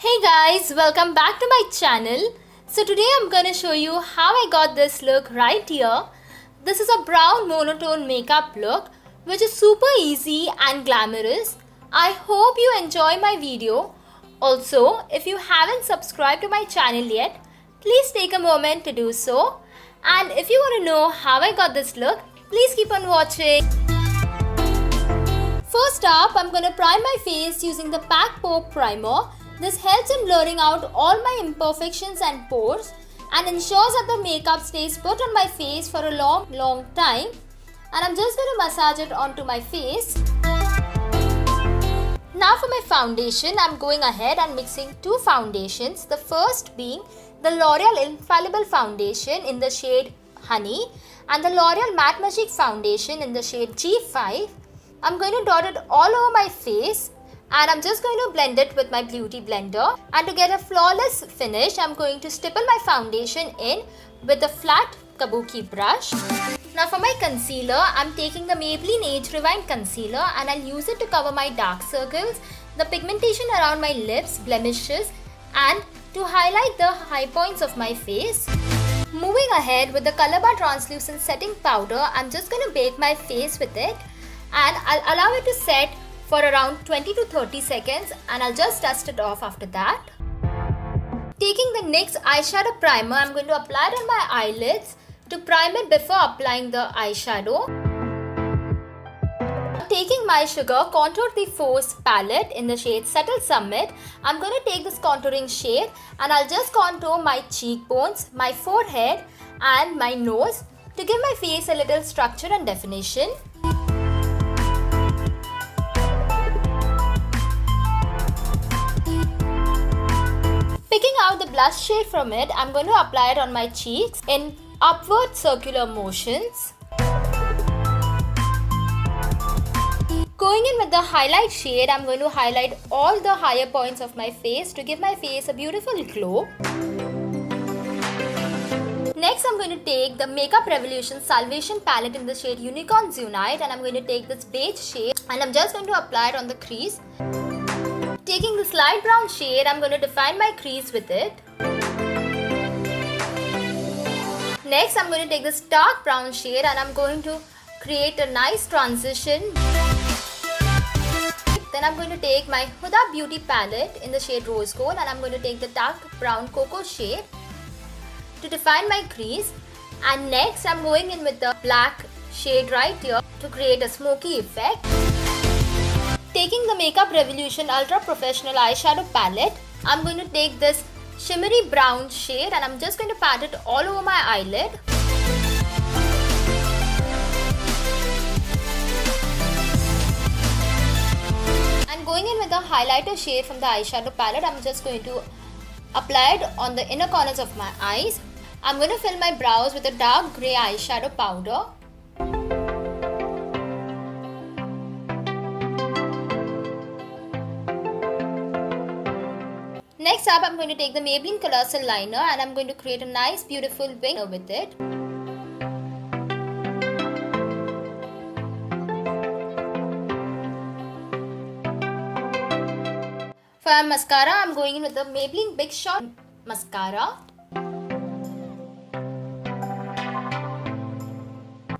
Hey guys, welcome back to my channel. So today I'm going to show you how I got this look right here. This is a brown monotone makeup look which is super easy and glamorous. I hope you enjoy my video. Also, if you haven't subscribed to my channel yet, please take a moment to do so. And if you want to know how I got this look, please keep on watching. First up, I'm going to prime my face using the PAC Pore Primer. This helps in blurring out all my imperfections and pores and ensures that the makeup stays put on my face for a long time. And I'm just going to massage it onto my face. Now for my foundation, I'm going ahead and mixing two foundations. The first being the Loreal Infallible foundation in the shade Honey and the L'Oreal Matte Magique foundation in the shade G5. I'm going to dot it all over my face. And I'm just going to blend it with my beauty blender. And to get a flawless finish, I'm going to stipple my foundation in with a flat kabuki brush. Now for my concealer, I'm taking the Maybelline Age Rewind Concealer and I'll use it to cover my dark circles, the pigmentation around my lips, blemishes, and to highlight the high points of my face. Moving ahead with the Colorbar Translucent Setting Powder, I'm just going to bake my face with it and I'll allow it to set for around 20 to 30 seconds and I'll just dust it off after that. Taking the Nyx Eyeshadow Primer, I'm going to apply it on my eyelids to prime it before applying the eyeshadow. Taking my Sugar Contour the Force palette in the shade Subtle Summit, I'm going to take this contouring shade and I'll just contour my cheekbones, my forehead and my nose to give my face a little structure and definition. Picking out the blush shade from it, I'm going to apply it on my cheeks in upward circular motions. Going in with the highlight shade, I'm going to highlight all the higher points of my face to give my face a beautiful glow. Next, I'm going to take the Makeup Revolution Salvation palette in the shade Unicorn Zunite and I'm going to take this beige shade and I'm just going to apply it on the crease. Taking this light brown shade, I'm going to define my crease with it. Next, I'm going to take this dark brown shade and I'm going to create a nice transition. Then I'm going to take my Huda Beauty palette in the shade Rose Gold and I'm going to take the dark brown cocoa shade to define my crease. And next, I'm going in with the black shade right here to create a smoky effect. Taking the Makeup Revolution Ultra Professional Eyeshadow Palette, I'm going to take this shimmery brown shade and I'm just going to pat it all over my eyelid. And going in with the highlighter shade from the eyeshadow palette, I'm just going to apply it on the inner corners of my eyes. I'm going to fill my brows with a dark grey eyeshadow powder. Next up, I'm going to take the Maybelline Colossal liner and I'm going to create a nice beautiful wing with it. For my mascara, I'm going in with the Maybelline Big Shot Mascara.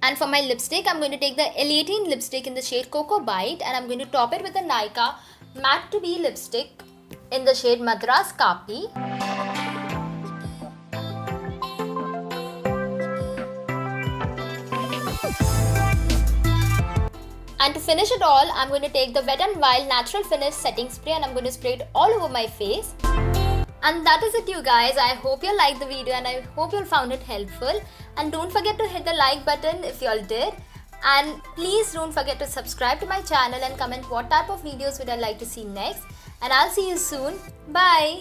And for my lipstick, I'm going to take the Elle lipstick in the shade Cocoa Bite and I'm going to top it with the Nykaa Matte to Be lipstick in the shade Madras Kaapi. And to finish it all, I'm going to take the Wet n Wild Natural Finish Setting Spray and I'm going to spray it all over my face. And that is it, you guys. I hope you liked the video and I hope you found it helpful. And don't forget to hit the like button if you all did. And please don't forget to subscribe to my channel and comment what type of videos would I like to see next. And I'll see you soon. Bye.